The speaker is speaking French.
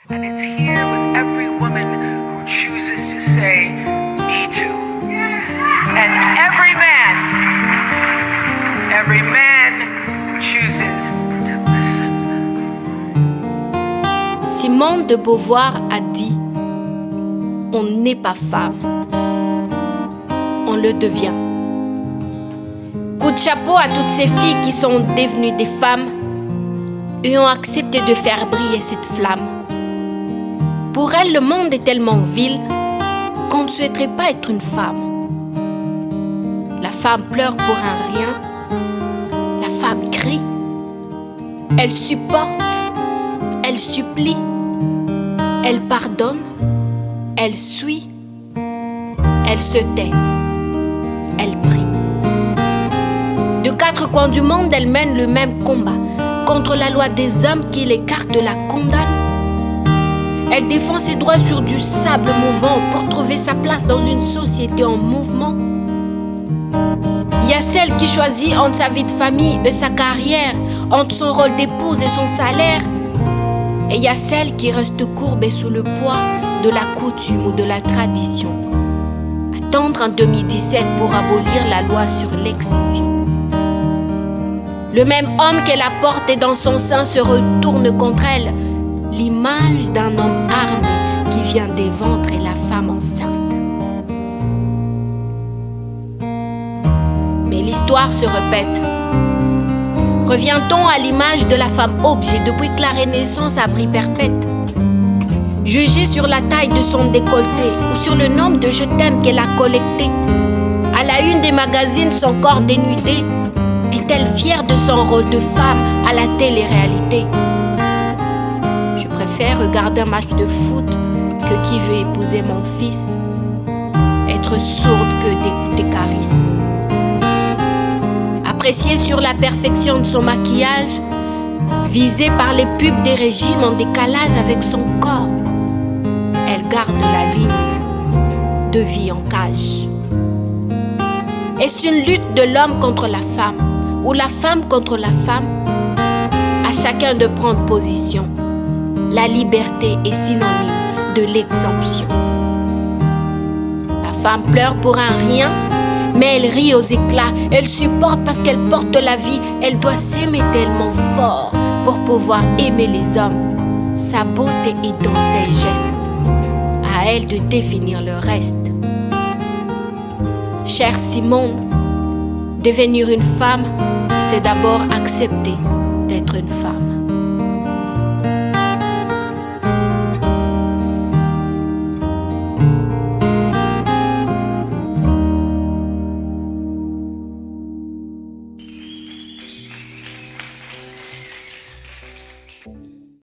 And it's here with every woman who chooses to say, me too. And every man who chooses to listen. Simone de Beauvoir a dit, on n'est pas femme, on le devient. Coup de chapeau à toutes ces filles qui sont devenues des femmes et ont accepté de faire briller cette flamme. Pour elles, le monde est tellement vil qu'on ne souhaiterait pas être une femme. La femme pleure pour un rien, la femme crie, elle supporte, elle supplie, elle pardonne, elle suit, elle se tait, elle prie. De quatre coins du monde, elle mène le même combat contre la loi des hommes qui l'écarte de la condamne. Elle défend ses droits sur du sable mouvant pour trouver sa place dans une société en mouvement. Il y a celle qui choisit entre sa vie de famille et sa carrière, entre son rôle d'épouse et son salaire. Et il y a celle qui reste courbée sous le poids de la coutume ou de la tradition. Attendre en 2017 pour abolir la loi sur l'excision. Le même homme qu'elle a porté dans son sein se retourne contre elle. L'image d'un homme armé qui vient des ventres et la femme enceinte. Mais l'histoire se répète. Revient-on à l'image de la femme objet depuis que la Renaissance a pris perpète? Jugée sur la taille de son décolleté ou sur le nombre de je t'aime qu'elle a collecté. À la une des magazines, son corps dénudé. Est-elle fière de son rôle de femme à la télé-réalité? Je préfère regarder un match de foot que qui veut épouser mon fils. Être sourde que d'écouter Caris. Appréciée sur la perfection de son maquillage, visée par les pubs des régimes en décalage avec son corps, elle garde la ligne de vie en cage. Est-ce une lutte de l'homme contre la femme ou la femme contre la femme? À chacun de prendre position. La liberté est synonyme de l'exemption. La femme pleure pour un rien, mais elle rit aux éclats. Elle supporte parce qu'elle porte la vie. Elle doit s'aimer tellement fort pour pouvoir aimer les hommes. Sa beauté est dans ses gestes. À elle de définir le reste. Chère Simone, devenir une femme, c'est d'abord accepter d'être une femme.